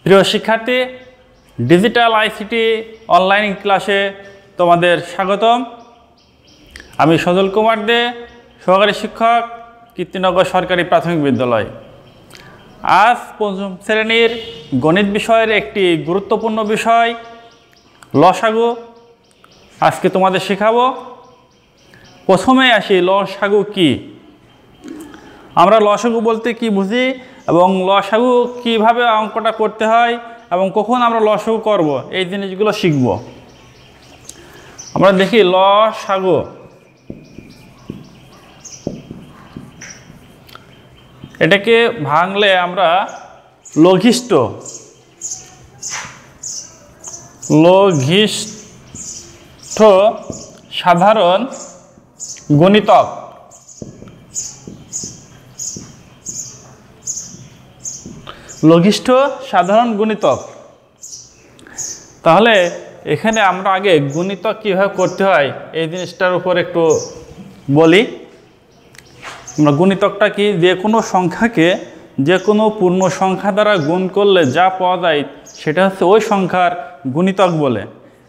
প্রিয় শিক্ষার্থী, digital ICT online ক্লাসে তোমাদের স্বাগতম। আমি সজল কুমার দে, সহকারী শিক্ষক, কীর্তিনগর সরকারি প্রাথমিক বিদ্যালয়। আজ পঞ্চম শ্রেণীর গণিত বিষয়ের একটি গুরুত্বপূর্ণ বিষয় লসাগু আজকে তোমাদের শেখাবো। প্রথমে আসি, লসাগু কি? আমরা লসাগু বলতে কি বুঝি এবং লসাগু কিভাবে অঙ্কটা করতে হয় এবং কখন আমরা লসাগু করব, এই জিনিসগুলো শিখব। আমরা দেখি লসাগু, এটাকে ভাঙলে আমরা লঘিষ্ঠ সাধারণ গুণিতক, লঘিষ্ঠ সাধারণ গুণিতক। তাহলে এখানে আমরা আগে গুণিতক কীভাবে করতে হয় এই জিনিসটার উপর একটু বলি। আমরা গুণিতকটা কি, যে কোনো সংখ্যাকে যে কোনো পূর্ণ সংখ্যা দ্বারা গুণ করলে যা পাওয়া যায় সেটা হচ্ছে ওই সংখ্যার গুণিতক বলে।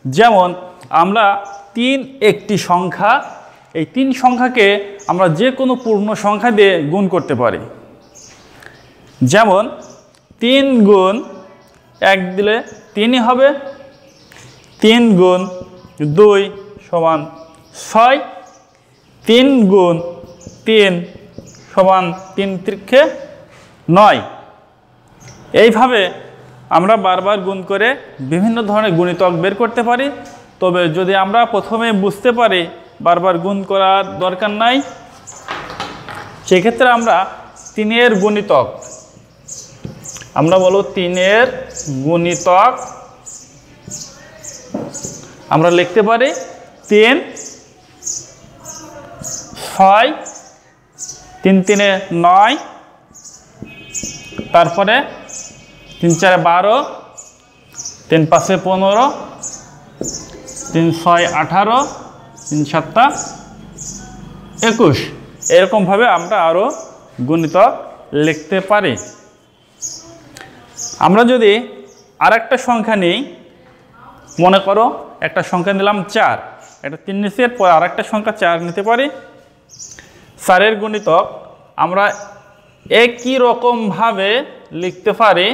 যেমন আমরা 3 একটি সংখ্যা, এই 3 সংখ্যাকে আমরা যে কোনো পূর্ণ সংখ্যা দিয়ে গুণ করতে পারি। যেমন 3 গুণ 1 দিলে 3ই হবে, 3 গুণ 2 সমান 6, 3 গুণ 3 সমান 3 ত্রিকে 9। এইভাবে আমরা বারবার গুণ করে বিভিন্ন ধরনের গুণিতক বের করতে পারি। তবে যদি আমরা প্রথমে বুঝতে পারি বারবার গুণ করার দরকার নাই, সেক্ষেত্রে আমরা 3-এর গুণিতক, আমরা বলব 3-এর গুণিতক আমরা লিখতে পারি 3, 6, 3 3 9, তারপরে 3 4 12, 3 5 15, 3 6 18, 3 7 21। এরকমভাবে আমরা আরও গুণিতক লিখতে পারি। আমরা যদি আর একটা সংখ্যা নিই, মনে করো একটা সংখ্যা নিলাম 4, এটা 3 নিচে, পর আর একটা সংখ্যা 4 নিতে পারি। 4-এর গুণিতক আমরা একই রকমভাবে লিখতে পারি।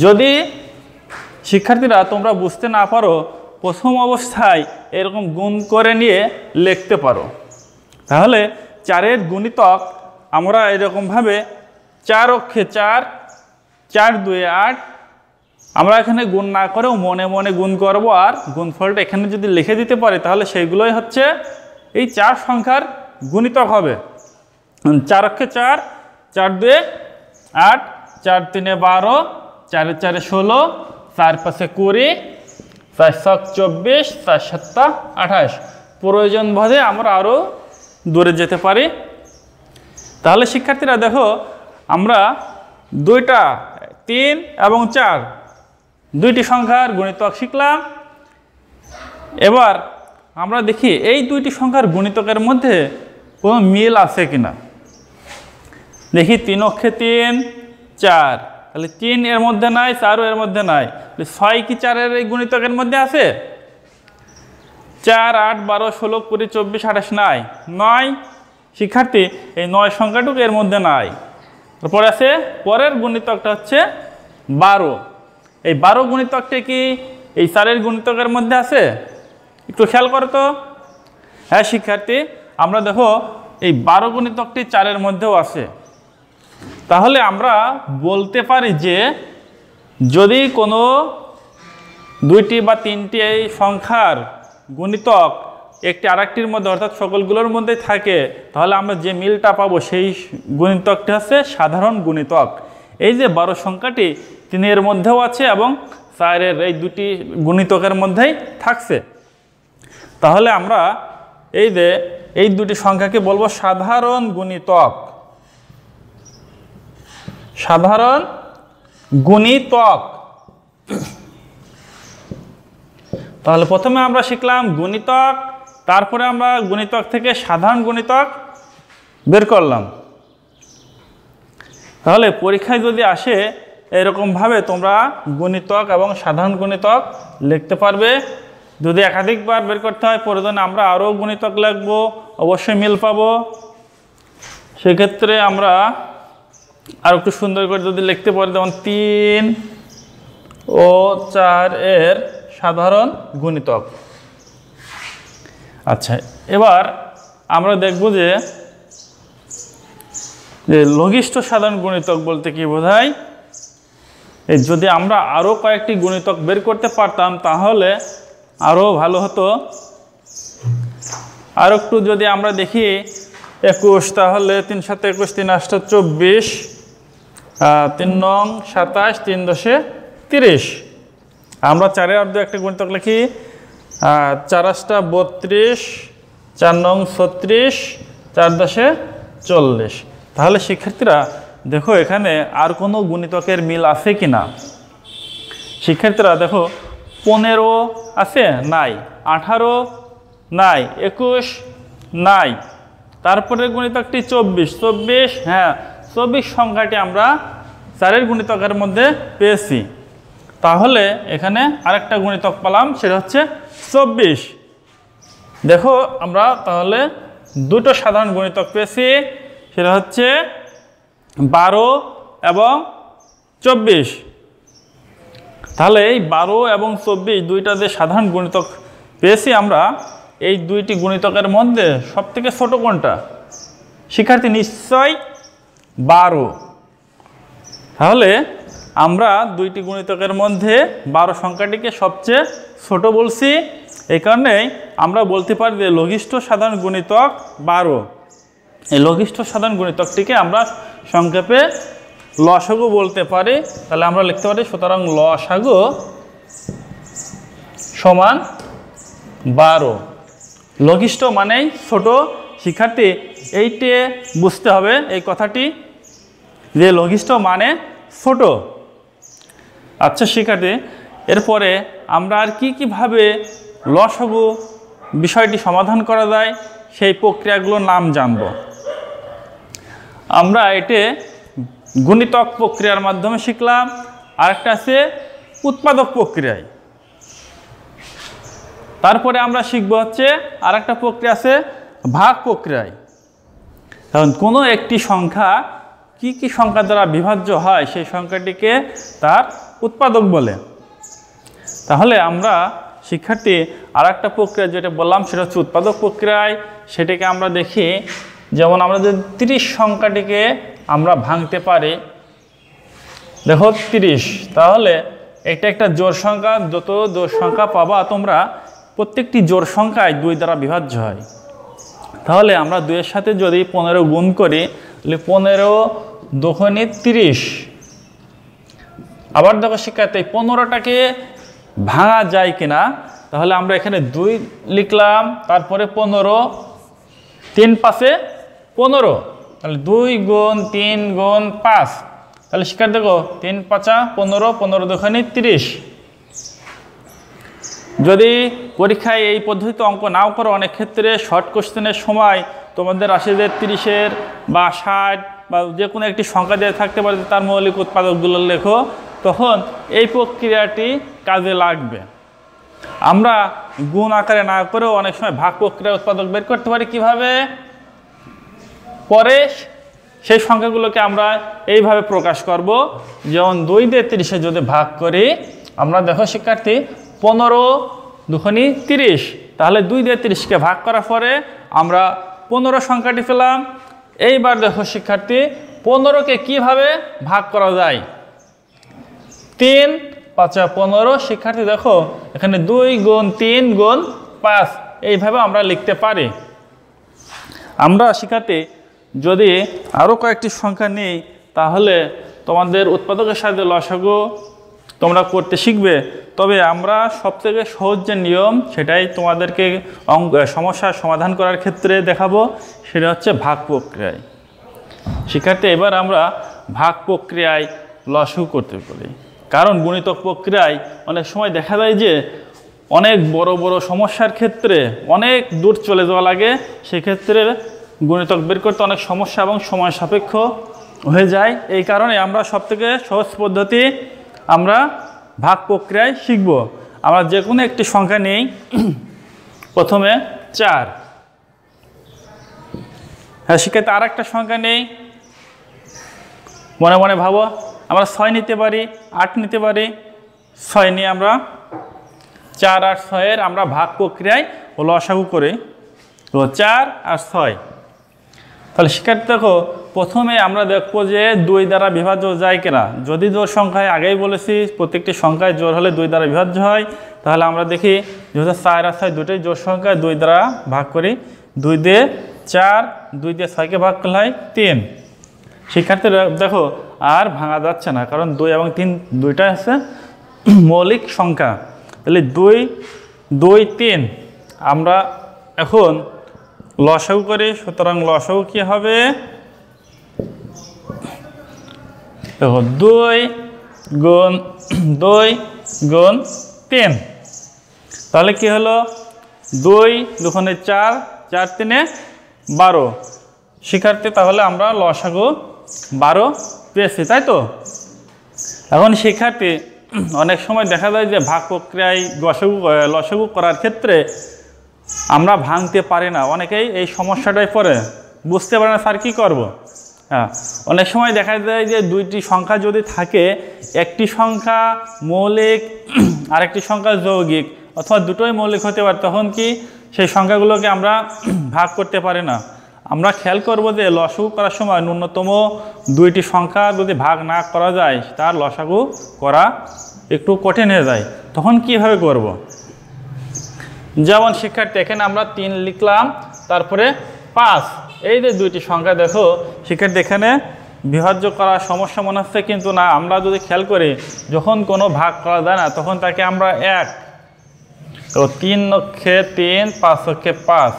যদি শিক্ষার্থীরা তোমরা বুঝতে না পারো, প্রথম অবস্থায় এরকম গুণ করে নিয়ে লিখতে পারো। তাহলে 4-এর গুণিতক আমরা এরকমভাবে 4 অক্ষে 4, 4 2 8, আমরা এখানে গুণ না করেও মনে মনে গুণ করব, আর গুণফলটা এখানে যদি লিখে দিতে পারি তাহলে সেইগুলোই হচ্ছে এই 4 সংখ্যার গুণিতক হবে। 4 অক্ষে 4, 4 2 8, 4 3 12, 4 4 16, 4 5 20, 4 6 24, 4 7 28। প্রয়োজন বোধে আমরা আরও দূরে যেতে পারি। তাহলে শিক্ষার্থীরা দেখো, আমরা 3 এবং 4 দুইটি সংখ্যার গুণিতক শিখলাম। এবার আমরা দেখি এই দুইটি সংখ্যার গুণিতকের মধ্যে কোনো মিল আছে কিনা। দেখি 3 অক্ষে 3, 4, তাহলে 3 এর মধ্যে নাই, 4ও এর মধ্যে নাই। 6 কি 4-এর এই গুণিতকের মধ্যে আছে? 4 8 12 16 20 24 28 নাই। 9 শিক্ষার্থী, এই 9 সংখ্যাটুকু এর মধ্যে নাই। তারপরে আছে পরের গুণিতকটা হচ্ছে 12। এই 12 গুণিতকটা কি এই 4-এর গুণিতকের মধ্যে আছে? একটু খেয়াল করো তো। হ্যাঁ শিক্ষার্থী, আমরা দেখো এই 12 গুণিতকটি 4-এর মধ্যেও আছে। তাহলে আমরা বলতে পারি যে যদি কোনো 2টি বা 3টি এই সংখ্যার গুণিতক একটি আরেকটির মধ্যে অর্থাৎ সকলগুলোর মধ্যে থাকে, তাহলে আমরা যে মিলটা পাবো সেই গুণিতকটি হচ্ছে সাধারণ গুণিতক। এই যে 12 সংখ্যাটি 3-এর মধ্যেও আছে এবং 4-এর এই দুটি গুণিতকের মধ্যেই থাকছে। তাহলে আমরা এই দুটি সংখ্যাকে বলবো সাধারণ গুণিতক। সাধারণ গুণিতক। তাহলে প্রথমে আমরা শিখলাম গুণিতক, তারপরে আমরা গুণিতক থেকে সাধারণ গুণিতক বের করলাম। তাহলে পরীক্ষায় যদি আসে এরকমভাবে তোমরা গুণিতক এবং সাধারণ গুণিতক লিখতে পারবে। যদি একাধিকবার বের করতে হয় প্রয়োজনে আমরা আরও গুণিতক লিখবো, অবশ্যই মিল পাবো। সেক্ষেত্রে আমরা আর একটু সুন্দর করে যদি লিখতে পারি, যেমন 3 ও 4 এর সাধারণ গুণিতক। আচ্ছা, এবার আমরা দেখব যে লঘিষ্ঠ সাধারণ গুণিতক বলতে কি বোঝায়। যদি আমরা আরও কয়েকটি গুণিতক বের করতে পারতাম তাহলে আরও ভালো হতো। আর একটু যদি আমরা দেখি 21, তাহলে 3 7 21, 3 8 24, 3 9 27, 3 10 30। আমরা 4 অর্ধ একটা গুণিতক লিখি, 4 8 32, 4 9 36, 4 10 40। তাহলে শিক্ষার্থীরা দেখো এখানে আর কোনো গুণিতকের মিল আছে কি না। শিক্ষার্থীরা দেখো 15 আছে, নাই। 18 নাই। 21 নাই। তারপরে গুণিতকটি 24, হ্যাঁ 24 সংখ্যাটি আমরা 4 গুণিতকের মধ্যে পেয়েছি। তাহলে এখানে আরেকটা গুণিতক পেলাম, সেটা হচ্ছে 24। দেখো আমরা তাহলে দুটো সাধারণ গুণিতক পেয়েছি, সেটা হচ্ছে 12 এবং 24। তাহলে এই 12 এবং 24 দুইটা যে সাধারণ গুণিতক পেয়েছি আমরা, এই দুইটি গুণিতকের মধ্যে সবথেকে ছোট কোনটা? শিক্ষার্থী নিশ্চয় 12। তাহলে আমরা দুইটি গুণিতকের মধ্যে 12 সংখ্যাটিকে সবচেয়ে ছোট বলছি। এই কারণেই আমরা বলতে পারি যে লঘিষ্ঠ সাধারণ গুণিতক 12। এই লঘিষ্ঠ সাধারণ গুণিতকটিকে আমরা সংক্ষেপে লসাগু বলতে পারি। তাহলে আমরা লিখতে পারি সুতরাং লসাগু সমান 12। লঘিষ্ঠ মানেই ছোট। শিক্ষার্থী এইটে বুঝতে হবে এই কথাটি, যে লঘিষ্ঠ মানে ছোট। আচ্ছা শিক্ষার্থী, এরপরে আমরা আর কিভাবে লসাগু বিষয়টি সমাধান করা যায় সেই প্রক্রিয়াগুলোর নাম জানব। আমরা এতে গুণিতক প্রক্রিয়ার মাধ্যমে শিখলাম, আরেকটা আছে উৎপাদক প্রক্রিয়ায়। তারপরে আমরা শিখব হচ্ছে আরেকটা প্রক্রিয়া আছে ভাগ প্রক্রিয়ায়। কারণ কোনো একটি সংখ্যা কি সংখ্যা দ্বারা বিভাজ্য হয় সেই সংখ্যাটিকে তার উৎপাদক বলে। তাহলে আমরা শিক্ষার্থী আরেকটা প্রক্রিয়া যেটা বললাম সেটা হচ্ছে উৎপাদক প্রক্রিয়ায়। সেটাকে আমরা দেখি, যেমন আমরা যদি 30 সংখ্যাটিকে আমরা ভাঙতে পারি, দেখো 30, তাহলে এটা একটা জোড় সংখ্যা। যত জোড় সংখ্যা পাবা তোমরা, প্রত্যেকটি জোড় সংখ্যায় 2 দ্বারা বিভাজ্য হয়। তাহলে আমরা 2-এর সাথে যদি 15 গুণ করি, তাহলে 15 দুগুণে 30। আবার দেখো শিক্ষার্থী 15টাকে ভাঙা যায় কিনা, তাহলে আমরা এখানে 2 লিখলাম, তারপরে 15, 3 5 15, তাহলে 2 গুণ 3 গুণ 5। তাহলে শিক্ষার্থী দেখো 3 5 15, 15 দুগুণে 30। যদি পরীক্ষায় এই পদ্ধতিতে অঙ্ক নাও করো, অনেক ক্ষেত্রে শর্ট কোশ্চেনের সময় তোমাদের আসে যে 30-এর বা 60 বা যে কোনো একটি সংখ্যা দিয়ে থাকতে পারে, তার মৌলিক উৎপাদকগুলো লেখো, তখন এই প্রক্রিয়াটি কাজে লাগবে। আমরা গুণ আকারে না করেও অনেক সময় ভাগ প্রক্রিয়া উৎপাদক বের করতে পারি। কিভাবে? পরে সেই সংখ্যাগুলোকে আমরা এইভাবে প্রকাশ করব, যেমন 2 দিয়ে 30-এ যদি ভাগ করি, আমরা দেখো শিক্ষার্থী 15 দুগুণে 30, তাহলে 2 দিয়ে 30-কে ভাগ করার পরে আমরা 15 সংখ্যাটি পেলাম। এইবার দেখো শিক্ষার্থী 15কে কিভাবে ভাগ করা যায়। 3 5 15। শিক্ষার্থী দেখো এখানে 2 গুণ 3 গুণ 5, এইভাবে আমরা লিখতে পারি। আমরা শিক্ষার্থী যদি আরও কয়েকটি সংখ্যা নিই, তাহলে তোমাদের উৎপাদকের সাথে লসাগু তোমরা করতে শিখবে। তবে আমরা সবথেকে সহজ যে নিয়ম, সেটাই তোমাদেরকে সমস্যার সমাধান করার ক্ষেত্রে দেখাবো, সেটা হচ্ছে ভাগ প্রক্রিয়ায়। শিক্ষার্থী এবার আমরা ভাগ প্রক্রিয়ায় লসাগু করতে পারি। কারণ গুণিতক প্রক্রিয়ায় অনেক সময় দেখা যায় যে অনেক বড় বড় সমস্যার ক্ষেত্রে অনেক দূর চলে যাওয়া লাগে। সেক্ষেত্রে গুণিতক বের করতে অনেক সমস্যা এবং সময় সাপেক্ষ হয়ে যায়। এই কারণে আমরা সবথেকে সহজ পদ্ধতি আমরা ভাগ প্রক্রিয়ায় শিখব। আমরা যে কোনো একটি সংখ্যা নিই, প্রথমে 4। হ্যাঁ শিক্ষার্থী, আর একটা সংখ্যা নেই, মনে মনে ভাবো। আমরা 6 নিতে পারি, 8 নিতে পারি। 6 নিয়ে আমরা 4 আর 6-এর আমরা ভাগ প্রক্রিয়ায় লসাগু করি। তো 4 আর 6। তাহলে শিক্ষার্থী দেখো, প্রথমে আমরা দেখবো যে 2 দ্বারা বিভাজ্য যায় কিনা। যদি জোড় সংখ্যায়, আগেই বলেছি প্রত্যেকটি সংখ্যায় জোড় হলে 2 দ্বারা বিভাজ্য হয়। তাহলে আমরা দেখি যেহেতু 4 আর 6 দুটোই জোড় সংখ্যায়, 2 দ্বারা ভাগ করি। 2 দিয়ে 4, 2 দিয়ে 6কে ভাগ করলে হয় 3। শিক্ষার্থী দেখো আর ভাঙা যাচ্ছে না, কারণ 2 এবং 3 দুইটা আছে মৌলিক সংখ্যা। তাহলে 2, 2, 3 আমরা এখন লসাগু করি। সুতরাং লসাগু কি হবে? দেখো 2 গুণ 2 গুণ 3। তাহলে কি হলো? 2 দুগুণে 4, 4 3 12। শিক্ষার্থী তাহলে আমরা লসাগু 12 পেয়েছি, তাই তো? এখন শিক্ষার্থী অনেক সময় দেখা যায় যে ভাগ প্রক্রিয়ায় লসাগু করার ক্ষেত্রে আমরা ভাঙতে পারি না। অনেকেই এই সমস্যাটাই পড়ে, বুঝতে পারে না স্যার কী করব। হ্যাঁ, অনেক সময় দেখা যায় যে 2টি সংখ্যা যদি থাকে, একটি সংখ্যা মৌলিক আরেকটি সংখ্যা যৌগিক, অথবা দুটোই মৌলিক হতে পারে, তখন কি সেই সংখ্যাগুলোকে আমরা ভাগ করতে পারি না। আমরা খেয়াল করব যে লসাগু করার সময় ন্যূনতম 2টি সংখ্যা যদি ভাগ না করা যায়, তার লসাগু করা একটু কঠিন হয়ে যায়। তখন কিভাবে করব? যেমন শিক্ষার্থী এখানে আমরা 3 লিখলাম, তারপরে 5। এই যে 2টি সংখ্যা দেখো শিক্ষার্থী, এখানে বিভাজ্য করার সমস্যা মনে হচ্ছে, কিন্তু না। আমরা যদি খেয়াল করি, যখন কোনো ভাগ করা যায় না তখন তাকে আমরা 1, তো 3 অক্ষে 3, 5 অক্ষে 5,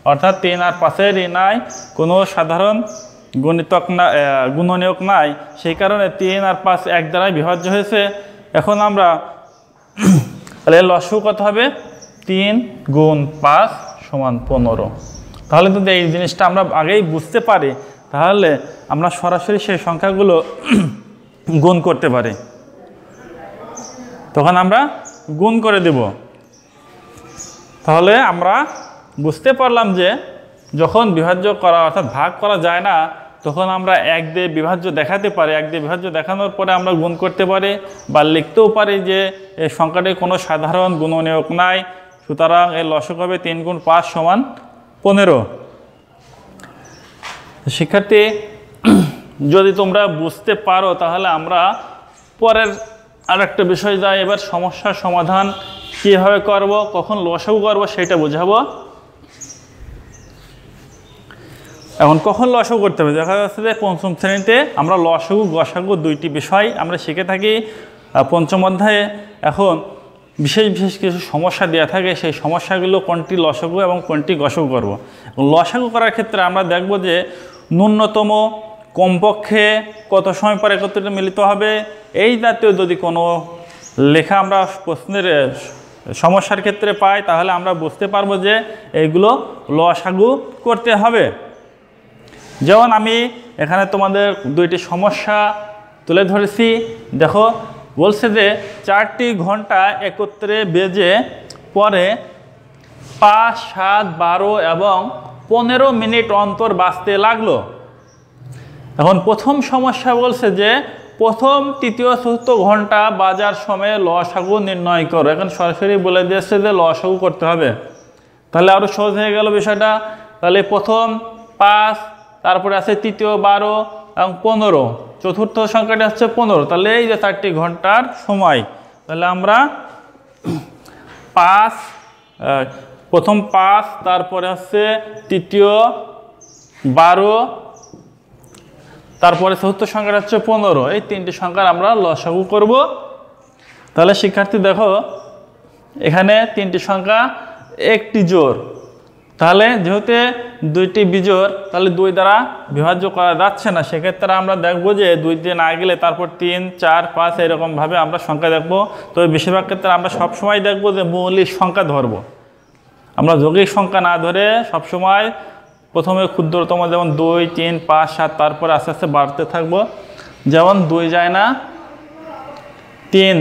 অর্থাৎ 3 আর 5-এর নাই কোনো সাধারণ গুণনীয়ক নাই। সেই কারণে 3 আর 5 এক দ্বারাই বিভাজ্য হয়েছে। এখন আমরা তাহলে লসাগু কত হবে? 3 গুণ 5 সমান 15। তাহলে যদি এই জিনিসটা আমরা আগেই বুঝতে পারি, তাহলে আমরা সরাসরি সেই সংখ্যাগুলো গুণ করতে পারি। তখন আমরা গুণ করে দেব। তাহলে আমরা বুঝতে পারলাম যে যখন বিভাজ্য করা অর্থাৎ ভাগ করা যায় না, তখন আমরা 1 দিয়ে বিভাজ্য দেখাতে পারি। 1 দিয়ে বিভাজ্য দেখানোর পরে আমরা গুণ করতে পারি, বা লিখতেও পারি যে এই সংখ্যাটির কোনো সাধারণ গুণনীয়ক নাই। সুতরাং এর লসাগু হবে 3 গুণ 5 সমান 15। শিক্ষার্থী যদি তোমরা বুঝতে পারো, তাহলে আমরা পরের আরেকটা বিষয় যাই। এবার সমস্যার সমাধান কীভাবে করব, কখন লসাগু করব সেটা বোঝাবো। এখন কখন লসাগু করতে হবে? দেখা যাচ্ছে যে 5ম শ্রেণীতে আমরা লসাগু গসাগু 2টি বিষয় আমরা শিখে থাকি 5ম অধ্যায়ে। এখন বিশেষ বিশেষ কিছু সমস্যা দেওয়া থাকে, সেই সমস্যাগুলো কোনটি লসাগু এবং কোনটি গসাগু করব। লসাগু করার ক্ষেত্রে আমরা দেখব যে ন্যূনতম কমপক্ষে কত সময় পর একত্রিত মিলিত হবে, এই জাতীয় যদি কোনো লেখা আমরা প্রশ্নের সমস্যার ক্ষেত্রে পাই, তাহলে আমরা বুঝতে পারবো যে এইগুলো লসাগু করতে হবে। যেমন আমি এখানে তোমাদের 2টি সমস্যা তুলে ধরেছি। দেখো বলছে যে 4টি ঘন্টা একত্রে বেজে পরে 5, 7, 12 এবং 15 মিনিট অন্তর বাজতে লাগলো। এখন প্রথম সমস্যা বলছে যে প্রথম, তৃতীয়, চতুর্থ ঘন্টা বাজার সময়ে লসাগু নির্ণয় করো। এখন সরাসরি বলে দিয়েছে যে লসাগু করতে হবে। তাহলে আরও সহজ হয়ে গেল বিষয়টা। তাহলে প্রথম 5, তারপরে আছে তৃতীয় 12 এবং 15, চতুর্থ সংখ্যাটি হচ্ছে 15। তাহলে এই যে 4টি ঘন্টার সময়, তাহলে আমরা 5, প্রথম 5, তারপরে হচ্ছে তৃতীয় 12, তারপরে চতুর্থ সংখ্যাটা হচ্ছে 15। এই 3টি সংখ্যার আমরা লসাগু করব। তাহলে শিক্ষার্থী দেখো এখানে 3টি সংখ্যা, একটি জোড়। তাহলে যেহেতু 2টি বিজোড়, তাহলে 2 দ্বারা বিভাজ্য করা যাচ্ছে না। সেক্ষেত্রে আমরা দেখব যে 2 দিয়ে না গেলে তারপর 3, 4, 5 এরকমভাবে আমরা সংখ্যা দেখব। তবে বেশিরভাগ ক্ষেত্রে আমরা সবসময় দেখব যে মৌলিক সংখ্যা ধরব। আমরা যৌগিক সংখ্যা না ধরে সবসময় প্রথমে ক্ষুদ্রতম যেমন 2, 3, 5, 7, তারপরে আস্তে আস্তে বাড়তে থাকবো। যেমন 2 যায় না, 3,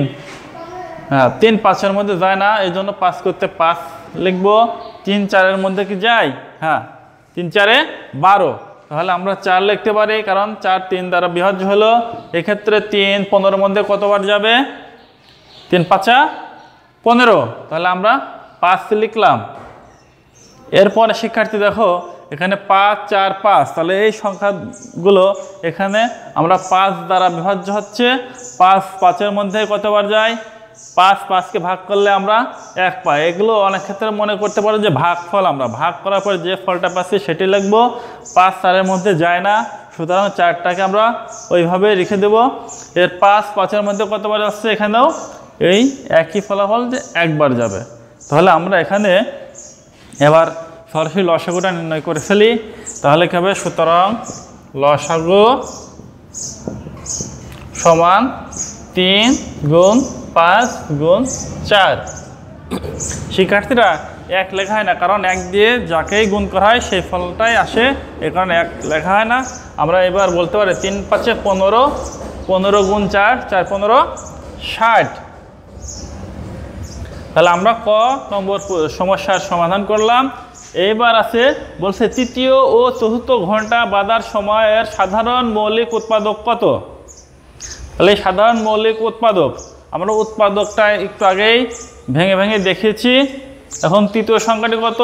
হ্যাঁ 3 5-এর মধ্যে যায় না, এই জন্য 5 করতে 5 লিখবো। 3 4-এর মধ্যে কি যায়? হ্যাঁ 3 4-এ 12, তাহলে আমরা 4 লিখতে পারি, কারণ 4 3 দ্বারা বিভাজ্য হলো। এক্ষেত্রে 3 15-এর মধ্যে কতবার যাবে? 3 5 15, তাহলে আমরা 5 লিখলাম। এরপরে শিক্ষার্থী দেখো এখানে 5 4 5, তাহলে এই সংখ্যাগুলো এখানে আমরা 5 দ্বারা বিভাজ্য হচ্ছে। 5 5-এর মধ্যে কতবার যায়? 5 5-কে ভাগ করলে আমরা 1 পাই। এগুলো অনেক ক্ষেত্রে মনে করতে পারো যে ভাগফল, আমরা ভাগ করার পর যে ফলটা পাচ্ছি সেটি লিখবো। 5 4-এর মধ্যে যায় না, সুতরাং 4টাকে আমরা ওইভাবে রেখে দেব। এর 5 5-এর মধ্যে কতবার আসছে? এখানেও এই একই ফলাফল, যে একবার যাবে। তাহলে আমরা এখানে এবার সরাসরি লসাগুটা নির্ণয় করে ফেলি। তাহলে কি হবে? সুতরাং লসাগু সমান 3 গুণ 5 গুণ 4। শিক্ষার্থীরা 1 লেখা হয় না, কারণ 1 দিয়ে যাকেই গুণ করা হয় সেই ফলটাই আসে, এ কারণে 1 লেখা হয় না। আমরা এবার বলতে পারি 3 5 15, 15 গুণ 4, 4 15 60। তাহলে আমরা ক নম্বর সমস্যার সমাধান করলাম। এইবার আছে বলছে তৃতীয় ও চতুর্থ ঘন্টা বাঁধার সময়ের সাধারণ মৌলিক উৎপাদক কত? তাহলে এই সাধারণ মৌলিক উৎপাদক, আমরা উৎপাদকটা একটু আগেই ভেঙে ভেঙে দেখিয়েছি। এখন তৃতীয় সংখ্যাটি কত?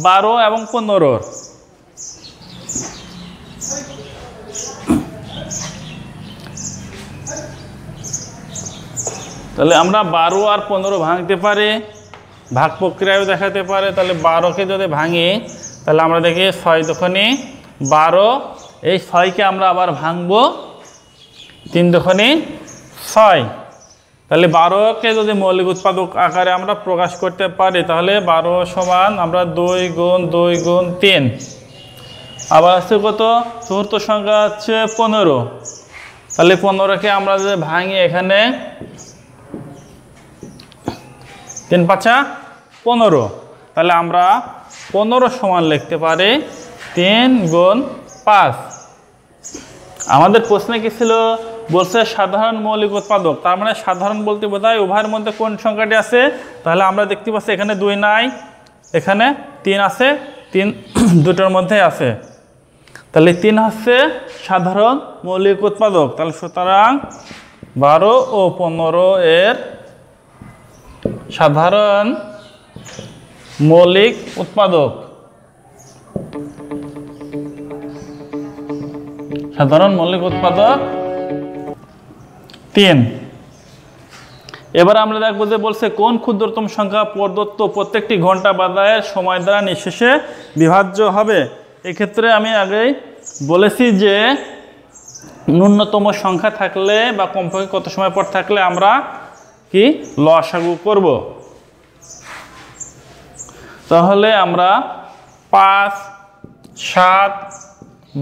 12 এবং 15। তাহলে আমরা 12 আর 15 ভাঙতে পারি, ভাগ প্রক্রিয়াও দেখাতে পারে। তাহলে 12-কে যদি ভাঙি তাহলে আমরা দেখি 6 দুগুণে 12, এই 6-কে আমরা আবার ভাঙবো 3 দুগুণে 6। তাহলে 12-কে যদি মৌলিক উৎপাদক আকারে আমরা প্রকাশ করতে পারি, তাহলে 12 সমান আমরা 2 গুণ 2 গুণ 3। আবার আছে কত? চতুর্থ সংখ্যা হচ্ছে 15। তাহলে 15-কে আমরা যদি ভাঙি এখানে 3 5 15, তাহলে আমরা 15 সমান লিখতে পারি 3 গুণ 5। আমাদের প্রশ্নে কি ছিল? বলছে সাধারণ মৌলিক উৎপাদক, তার মানে সাধারণ বলতে বোঝায় উভয়ের মধ্যে কোন সংখ্যাটি আছে। তাহলে আমরা দেখতে পাচ্ছি এখানে 2 নাই, এখানে 3 আছে, 3 দুটোর মধ্যে আছে। তাহলে 3 হচ্ছে সাধারণ মৌলিক উৎপাদক। তাহলে সুতরাং 12 ও 15 এর সাধারণ মৌলিক উৎপাদক, সাধারণ মৌলিক উৎপাদক 3। এবার আমরা দেখবো যে বলছে কোন ক্ষুদ্রতম সংখ্যা প্রদত্ত প্রত্যেকটি ঘন্টা বাঁধায়ের সময় দ্বারা নিঃশেষে বিভাজ্য হবে। এক্ষেত্রে আমি আগেই বলেছি যে ন্যূনতম সংখ্যা থাকলে বা কমপক্ষে কত সময় পর থাকলে আমরা কি লসাগু করব। তাহলে আমরা 5 7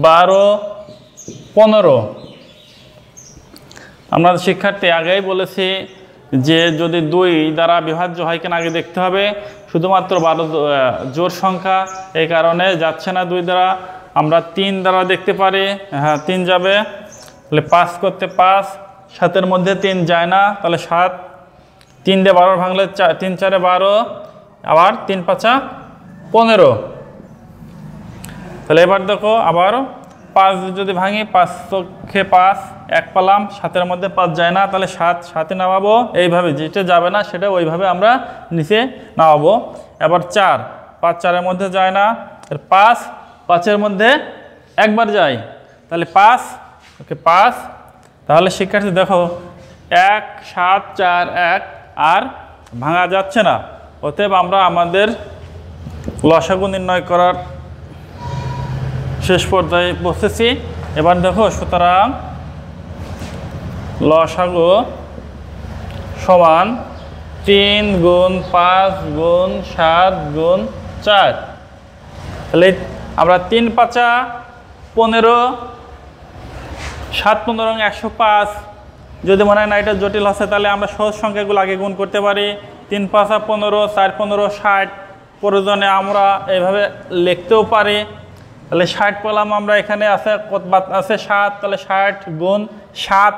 12 15, আমরা শিক্ষার্থী আগেই বলেছি যে যদি 2 দ্বারা বিভাজ্য হয় কিনা আগে দেখতে হবে। শুধুমাত্র 12 জোড় সংখ্যা, এই কারণে যাচ্ছে না 2 দ্বারা। আমরা 3 দ্বারা দেখতে পারি, হ্যাঁ 3 যাবে। তাহলে 5 করতে 5, 7-এর মধ্যে 3 যায় না, তাহলে 7, 3 দিয়ে 12 ভাঙলে 3 4 12, আবার 3 5 15। তাহলে এবার দেখো আবার 5 যদি ভাঙি, 5 চোখে 5, 1 পেলাম, 7-এর মধ্যে 5 যায় না, তাহলে 7 7-এ নামাবো। এইভাবে যেটা যাবে না সেটা ওইভাবে আমরা নিচে নামাবো। এবার 4 5 4-এর মধ্যে যায় না, 5 5-এর মধ্যে একবার যায়, তাহলে 5 ওকে 5। তাহলে শিক্ষার্থী দেখো 1 7 4 1 আর ভাঙা যাচ্ছে না, অতএব আমরা আমাদের লসাগু নির্ণয় করার শেষ পর্যায়ে বসেছি। এবার দেখো সুতরাং লসাগু সমান 3 গুণ 5 গুণ 7 গুণ 4। তাহলে আমরা 3 5 15, 7 15 105। যদি মনে হয় না এটা জটিল আছে, তাহলে আমরা সহজ সংখ্যাগুলো আগে গুণ করতে পারি। 3 5 15, 4 15 60। প্রয়োজনে আমরা এইভাবে লিখতেও পারি। তাহলে 60 পেলাম আমরা, এখানে আছে কত বাদ আছে 7, তাহলে 60 গুণ 7,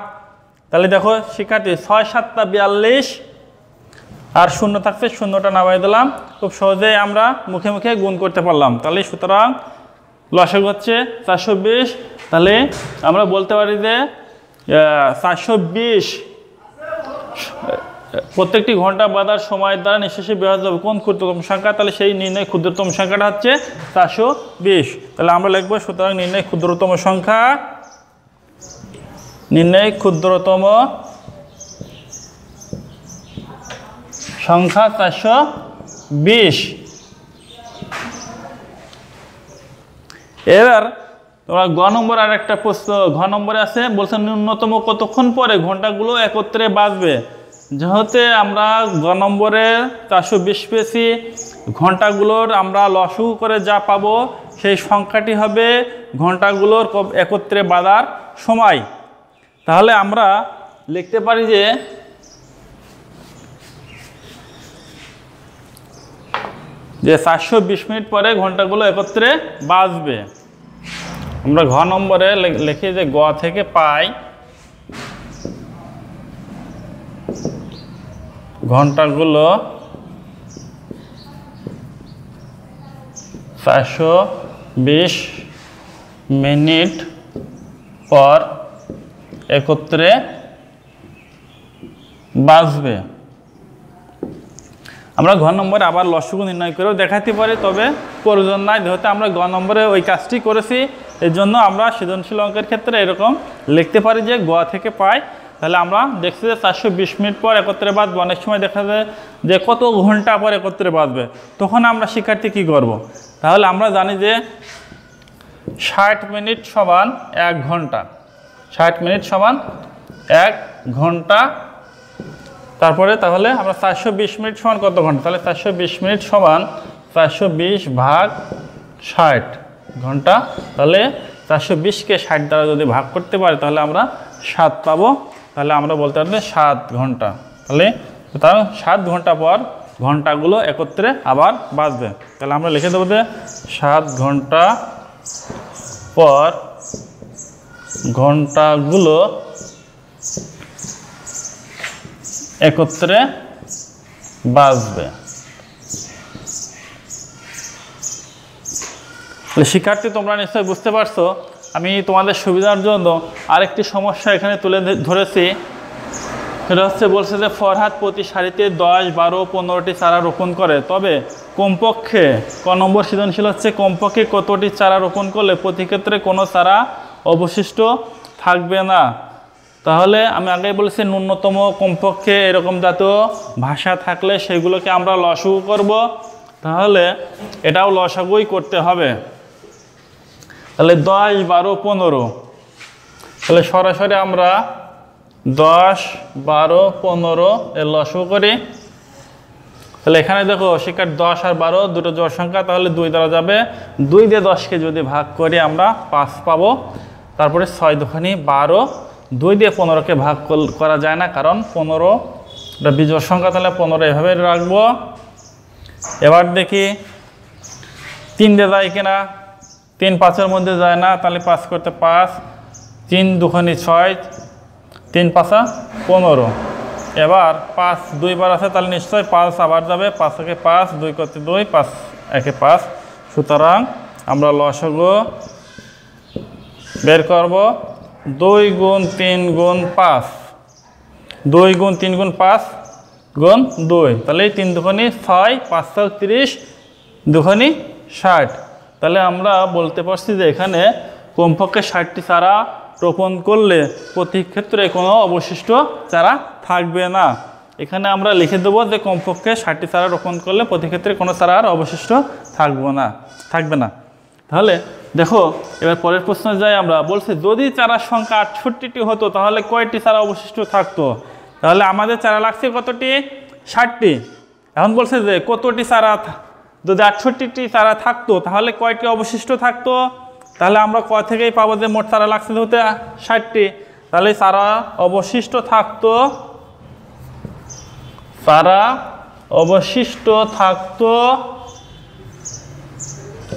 তাহলে দেখো শিক্ষার্থী 6 7 টা 42, আর শূন্য থাকছে শূন্যটা নামাই দিলাম, খুব সহজেই আমরা মুখে মুখে গুণ করতে পারলাম। তাহলে সুতরাং লসাগু হচ্ছে 420। তাহলে আমরা বলতে পারি যে 420 প্রত্যেকটি ঘন্টা বাঁধার সময় দ্বারা নিঃশেষে বিভাজ্য হবে কোন ক্ষুদ্রতম সংখ্যা, তাহলে সেই নির্ণয় ক্ষুদ্রতম সংখ্যাটা হচ্ছে 420। তাহলে আমরা লিখবো সুতরাং নির্ণয় ক্ষুদ্রতম সংখ্যা, নির্ণয় ক্ষুদ্রতম সংখ্যা 420। এবার তোমরা গ নম্বর আর একটা প্রশ্ন, ঘ নম্বরে আছে বলছে ন্যূনতম কতক্ষণ পরে ঘন্টাগুলো একত্রে বাজবে। যেহেতু আমরা গ নম্বরে 420 পেয়েছি, ঘন্টাগুলোর আমরা লসাগু করে যা পাবো সেই সংখ্যাটি হবে ঘন্টাগুলোর একত্রে বাজার সময়। তাহলে আমরা লিখতে পারি যে 420 মিনিট পরে ঘন্টাগুলো একত্রে বাজবে। আমরা ঘ নম্বরে লিখি যে গ থেকে পাই ঘন্টাগুলো 420 মিনিট পর একত্রে বাজবে। আমরা ঘ নম্বরে আবার লসাগু নির্ণয় করেও দেখাতে পারি, তবে প্রয়োজন নাই, যেহেতু আমরা গ নম্বরে ওই কাজটি করেছি। এর জন্য আমরা সৃজনশীল অঙ্কের ক্ষেত্রে এরকম লিখতে পারি যে গ থেকে পাই। তাহলে আমরা দেখছি যে 420 মিনিট পর একত্রে বাজবে। অনেক সময় দেখা যায় যে কত ঘন্টা পর একত্রে বাজবে, তখন আমরা শিক্ষার্থী কী করব। তাহলে আমরা জানি যে 60 মিনিট সমান 1 ঘন্টা, 60 মিনিট সমান 1 ঘন্টা। তারপরে তাহলে আমরা 420 মিনিট সমান কত ঘন্টা, তাহলে 420 মিনিট সমান 420 ভাগ 60 ঘন্টা। তাহলে 420কে 60 দ্বারা যদি ভাগ করতে পারি তাহলে আমরা 7 পাবো। তাহলে আমরা বলতে পারি 7 ঘন্টা। তাহলে 7 ঘন্টা পর ঘন্টাগুলো একত্রে আবার বাজবে। তাহলে আমরা লিখে দেবো যে 7 ঘন্টা পর ঘন্টাগুলো একত্রে বাজবে। শিক্ষার্থী তোমরা নিশ্চয়ই বুঝতে পারছো, আমি তোমাদের সুবিধার জন্য আরেকটি সমস্যা এখানে তুলে ধরেছি। সেটা হচ্ছে বলছে যে ফরহাদ প্রতি সারিতে 10, 12, 15টি চারা রোপণ করে, তবে কমপক্ষে ক নম্বর সৃজনশীল হচ্ছে কমপক্ষে কতটি চারা রোপণ করলে প্রতি ক্ষেত্রে কোনো চারা অবশিষ্ট থাকবে না। তাহলে আমি আগেই বলেছি ন্যূনতম কমপক্ষে এরকম জাতীয় ভাষা থাকলে সেগুলোকে আমরা লসাগু করব। তাহলে এটাও লসাগুই করতে হবে। তাহলে 10, 12, 15, তাহলে সরাসরি আমরা 10, 12, 15 এর লসাগু করি। তাহলে এখানে দেখো শিক্ষার 10 আর 12 দুটো জোড় সংখ্যা, তাহলে 2 দ্বারা যাবে। 2 দিয়ে 10কে যদি ভাগ করি আমরা 5 পাবো। তারপরে 6 দুখানি 12, 2 দিয়ে 15কে ভাগ করা যায় না, কারণ 15 এটা বিজোড় সংখ্যা, তাহলে 15 এভাবে রাখবো। এবার দেখি 3 দিয়ে যায় কিনা, 3 5-এর মধ্যে যায় না, তাহলে 5 করতে 5, 3 দুখানি 6, 3 5 15। এবার 5 2 বার আছে, তাহলে নিশ্চয়ই 5 আবার যাবে। 5 একে 5, 2 করতে 2, 5 একে 5। সুতরাং আমরা লসাগু বের করব 2 গুণ 3 গুণ 5, 2 গুণ 3 গুণ 5 গুণ 2, তাহলে 3 দুখানি 6, 5 30, দুখানি 60। তাহলে আমরা বলতে পারছি যে এখানে কমপক্ষে 60টি চারা রোপণ করলে প্রতি ক্ষেত্রে কোনো অবশিষ্ট চারা থাকবে না। এখানে আমরা লিখে দেবো যে কমপক্ষে 60টি চারা রোপণ করলে প্রতি ক্ষেত্রে কোনো চারা আর অবশিষ্ট থাকবে না। তাহলে দেখো এবার পরের প্রশ্নে যাই আমরা। বলছে যদি চারার সংখ্যা 68টি হতো তাহলে কয়টি চারা অবশিষ্ট থাকতো। তাহলে আমাদের চারা লাগছে কতটি, 60টি। এখন বলছে যে কতটি চারা, যদি 68টি চারা থাকতো তাহলে কয়টি অবশিষ্ট থাকতো। তাহলে আমরা ক থেকেই পাবো যে মোট চারা লাগছে হতে 60টি। তাহলে চারা অবশিষ্ট থাকতো, চারা অবশিষ্ট থাকতো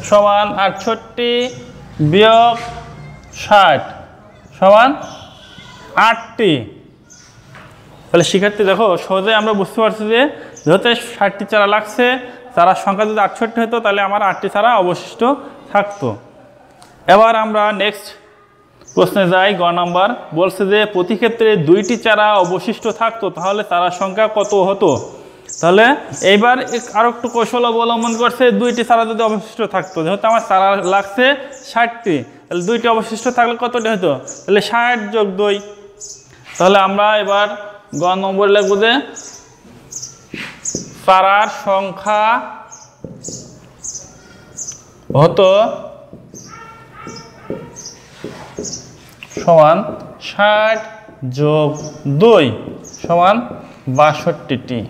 সমান 68 বিয়োগ 60 সমান 8টি। তাহলে শিক্ষার্থী দেখো সহজে আমরা বুঝতে পারছি যে যেহেতু 60টি চারা লাগছে, চারার সংখ্যা যদি 68 হতো তাহলে আমার 8টি চারা অবশিষ্ট থাকতো। এবার আমরা নেক্সট প্রশ্নে যাই। গ নাম্বার বলছে যে প্রতি ক্ষেত্রে 2টি চারা অবশিষ্ট থাকতো, তাহলে চারার সংখ্যা কত হতো? তাহলে এইবার আরো একটু কৌশল অবলম্বন করছে, 2টি চারা যদি অবশিষ্ট থাকতো, যেহেতু আমার চারা লাগছে 60টি, তাহলে 2টি অবশিষ্ট থাকলে কতটি হতো? তাহলে 60 যোগ 2। তাহলে আমরা এবার গ নম্বরে লিখব যে চারার সংখ্যা হতো সমান 60 যোগ 2 সমান 62টি।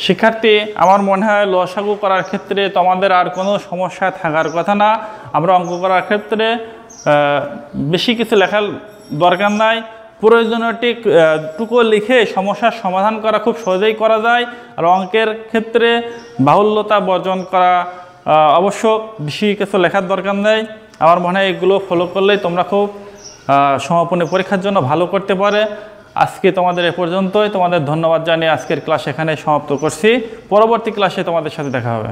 শিক্ষার্থী আমার মনে হয় লসাগু করার ক্ষেত্রে তোমাদের আর কোনো সমস্যা থাকার কথা না। আমরা অঙ্ক করার ক্ষেত্রে বেশি কিছু লেখার দরকার নাই, প্রয়োজনীয়টুকু লিখে সমস্যার সমাধান করা খুব সহজেই করা যায়। আর অঙ্কের ক্ষেত্রে বাহুল্যতা বর্জন করা অবশ্য বেশি কিছু লেখার দরকার নেই। আমার মনে হয় এগুলো ফলো করলেই তোমরা খুব সমাপনী পরীক্ষার জন্য ভালো করতে পারে। আজকে তোমাদের এ পর্যন্তই। তোমাদের ধন্যবাদ জানিয়ে আজকের ক্লাস এখানে সমাপ্ত করছি। পরবর্তী ক্লাসে তোমাদের সাথে দেখা হবে।